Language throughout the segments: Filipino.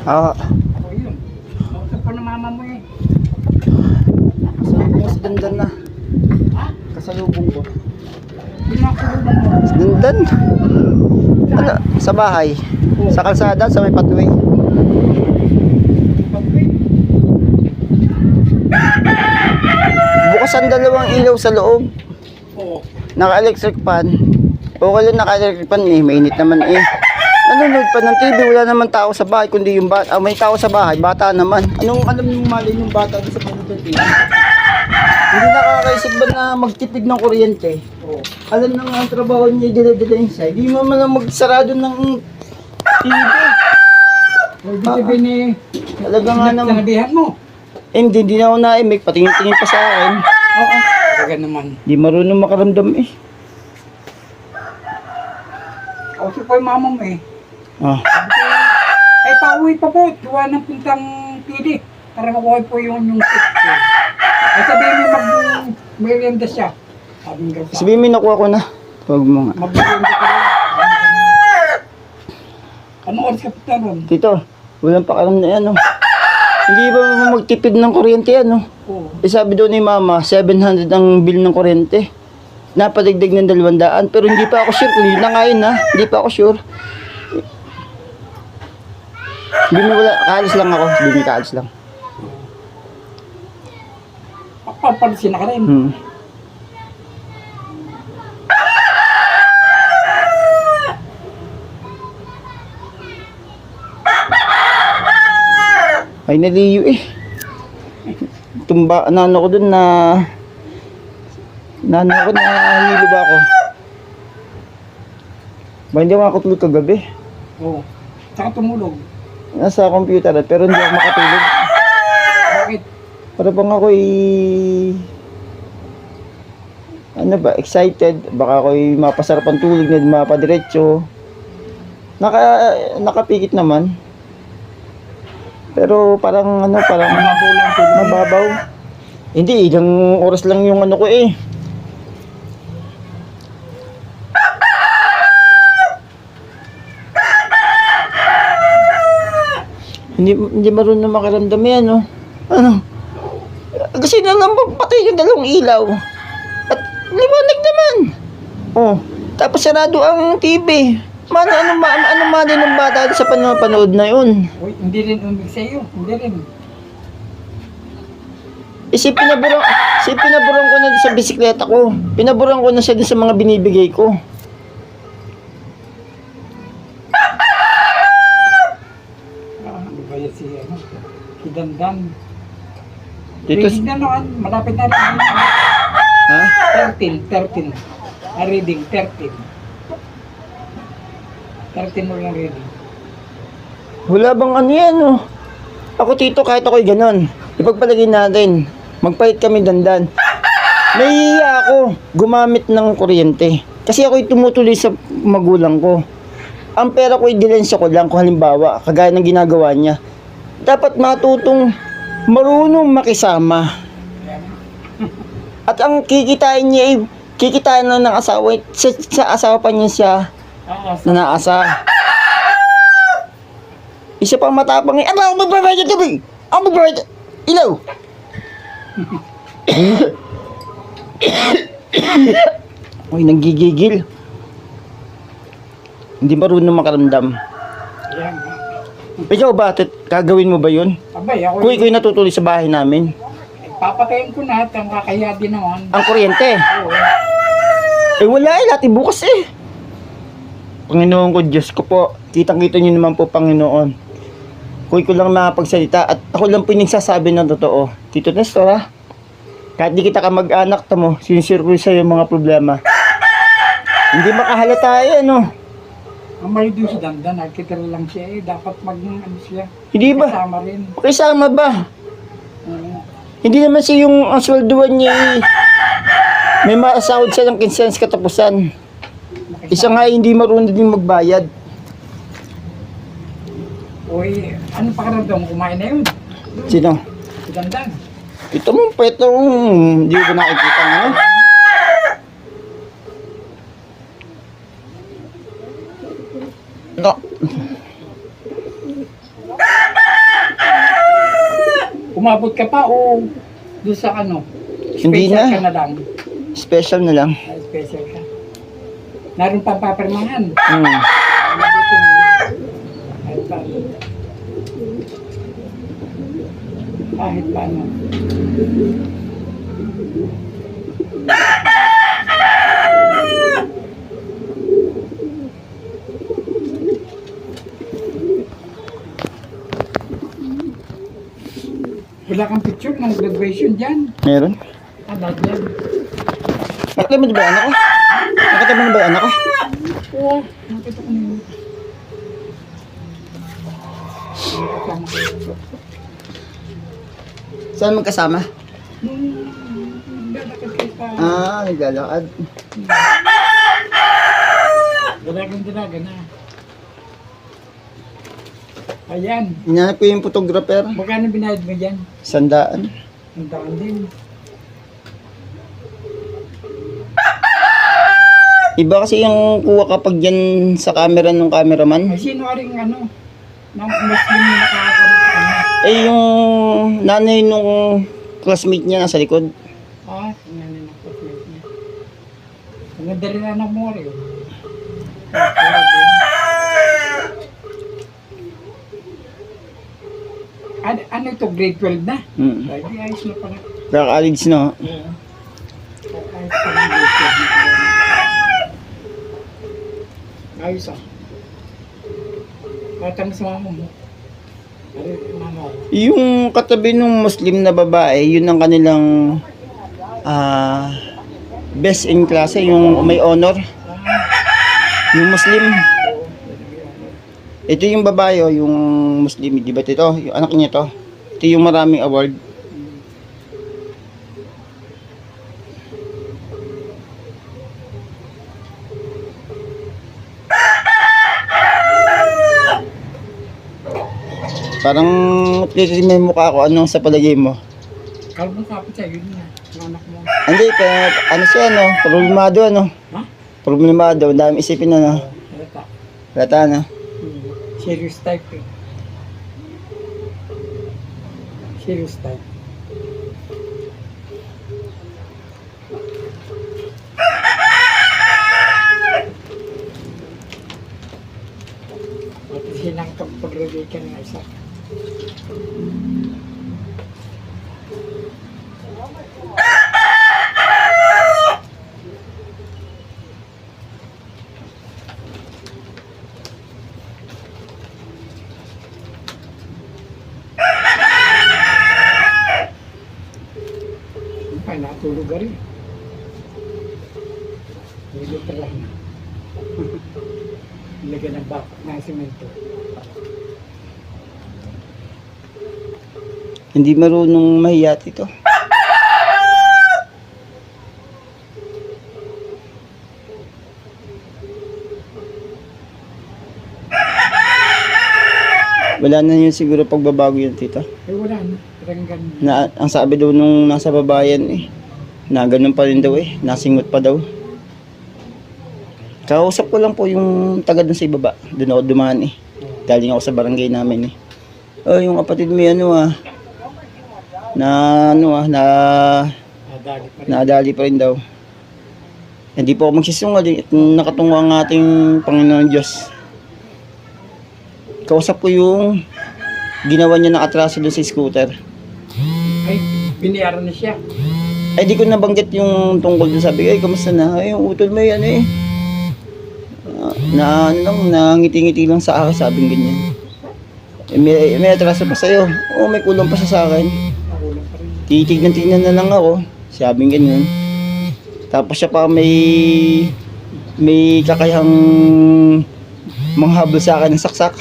Ah, O yun. Kausap ko na mama mo eh. kasalubong ko si Dandan na. Ha? Kasalubong ko. Pinakulubang mo. Si Dandan? Ano? Sa bahay? Oo. Sa kalsada? Sa may pathway? Pag-wait. Bukas ang dalawang ilaw sa loob. Oo. Naka-electric fan. Okay lang naka-electric fan eh. Mainit naman eh. Nanonood pa ng TV. Wala naman tao sa bahay. Kundi yung bata. May tao sa bahay. Bata naman. Anong alam yung mali yung bata sa panonood ng TV? Hindi nakakaisip ba na magtipid ng kuryente? Oo. Alam na nga ang trabaho niya dila-dila inside. Di mo man lang magsarado ng TV. Ibig sabihin eh. Talaga nga naman. Sinabihan mo. Hindi na ako naimik. Patingin-tingin pa sa akin. Oo. Talaga naman. Di marunong makaramdam eh. Kausap ko yung mama mo eh. Ah. Sabi ko, ay pauwi pa po. Gawa ng puntang pili. Para makuha po yung seat ko. Ay sabihin mo mag-merienda siya. Sabi nga sa Sabihin mo, nakuha ko na. Huwag mo nga. mag-merienda ka rin. Ano oras ka punta ron? Tito, walang pakaram na yan, oh. Hindi ba magtipid ng kuryente yan, oh? Oo. Eh, sabi daw ni Mama, 700 ang bill ng kuryente. Napadagdag ng 200. Pero hindi pa ako sure kung yun na nga yun, ha? Hindi pa ako sure. Hindi mo wala, kaalis lang ako. Hindi mo kaalis lang. Papalisin na ka rin. Hmm. Ay, naliyo eh. Tumba, nano ko dun na... Nano ko na hilo ba ako? Ba, hindi ako makatulog kagabi. Oo. Tsaka tumulog. Nasa computer pero hindi ako makatulog. Bakit? Para bang ako'y... Ano ba, excited. Baka ako'y mapasarap ang tulog na mapadiretso. Nakapikit naman. Pero parang ano, parang Mababaw lang tulog. mababaw. Hindi, ilang oras lang yung ano ko eh. Hindi marunong makaramdam yan, no? Ano? Kasi na naman patay yung dalawang ilaw. At liwanag naman. Oh, tapos sarado ang TV. Ano mali ng bata sa panood na yun? Uy, hindi rin umig sa iyo. Hindi rin. Pinaburan ko na sa bisikleta ko. Pinaburan ko na siya sa mga binibigay ko. Ano ba yan si ano? Si Dandan. Dito, Reading na noon. Malapit na rin. ha? 13. Reading, 13. 13 mo lang reading. Wala bang ano yan, oh? Ako, Tito, kahit ako'y ganon. Ipagpalagay natin. Magpalit kami Dandan. Nahihiya ako gumamit ng kuryente. Kasi ako'y tumutuloy sa magulang ko. Ang pera ko'y dilensya ko lang kung halimbawa, kagaya ng ginagawa niya. Dapat matutong marunong makisama. At ang kikitain niya, kikitain na ng asawa, sa asawa pa niya siya Oo. na naasa. Isa pang matapang eh, ano, magbabayad ka ba? Ang magbabayad, ilaw! Uy, nanggigigil. Hindi marunong makaramdam. Yan. Ikaw ba, kagawin mo ba yun? Abay, ako Kung ikaw'y natutuloy sa bahay namin, papatayin ko na at ang kakaya din naman. ang kuryente. Oo. Eh wala eh, natin bukas eh. Panginoon ko, Diyos ko po, kitang-kita niyo naman po, Panginoon. Kung ko lang makapagsalita at ako lang po yung nagsasabi ng totoo. Tito Nestor, ha? Kahit di kita ka mag-anak ta mo, sincere ko sa'yo yung mga problema. Hindi makahalata eh, ano? Ang may doon si Dandan, nakikita lang siya eh. Dapat ano siya. Hindi ba? Kasama rin. Kasama ba? Oo. Hindi naman siya yung ang swelduhan niya eh. May masahod siya ng 15 katapusan. Isa nga hindi marunong din magbayad. Uy, ano pakiramdam mo? Kumain na yun. Sino? Si Dandan. Ito mo, hindi ko nakikita nga. No. Umabot ka pa o doon sa ano? Hindi Special na. ka na lang. Special na lang. Special ka. Naroon pang papirmahan. Mabuti naman. Kahit paano. Kahit paano. Wala kang picture ng graduation dyan. Meron. Lahat yan. Nakita mo na ba yung anak ko? Nakita mo na ba yung anak ko? Oo. Nakita ko na yun. Nakasama ko yun. Saan magkasama? Naglalakad kayo pa. Naglalakad. Dalagan na. Ayan. Hinanap ko yung photographer. Magkano binayad mo dyan? 100. Ang daan din. Iba kasi yung kuha kapag yan sa camera ng cameraman. Ay, sino ka rin ano? Muslim na nakakakamit. Yung nanay nung classmate niya nasa likod. Tingnan nyo ng classmate niya. Ang ganda rin anak mo rin. Ano ito? Grade 12 na? Ay, di ayos na pala. Kaka-college no? Oo. Ayos pala yung grade 12 na. Ayos ah. Kata mo sa mama mo. Ay, mama mo. Yung katabi ng Muslim na babae, yun ang kanilang best in klase, yung may honor. Yung Muslim. Ito yung babae, yung Muslim, di ba ito? Yung anak niya to. Ito yung maraming award. Parang titignan may mukha ko, ano sa palagay mo? Kalbong kapit sa'yo, yun na. Yung anak mo. Hindi, kaya ano siya, ano, problemado, ano. Ha? Problemado, dami isipin, ano. Halata. Lata, ano. Serious type eh. Serious type. At sinang pag-graduate ka ng isa. Ay, natulog ka rin. Hindi pa lang. Ilagay ng bakit ng simento. Hindi marunong mahiyat ito. Wala na yun siguro pagbabago yun, tita. Ay, wala na. Talagang ganun. Na, ang sabi daw nung nasa babayan na ganun pa rin daw nasingot pa daw. Kausap ko lang po yung taga dun sa ibaba. Doon ako dumaan Galing ako sa barangay namin yung kapatid mo nadali pa rin daw. Hindi po ako magsisungal at nakatungo ang ating Panginoon Diyos. Kausap ko yung ginawa niya ng atraso doon sa scooter. Ay, binayaran na siya. Ay, di ko nabanggit yung tungkol doon. Sabi ko, ay, kamusta na? Ay, yung utol mo yan nangiti-ngiti lang sa akin, sabing ganyan. May atraso pa sa'yo. Oo, may kulang pa sa akin. Nakulang pa rin. Titignan na lang ako. Sabing ganyan. Tapos siya pa may kakayahang manghabol sa akin ng saksak.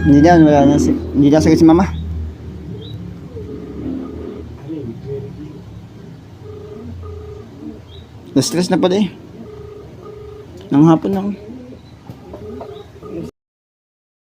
Hindi na sagot si mama. Na-stress na pala eh. Nang hapon na ako.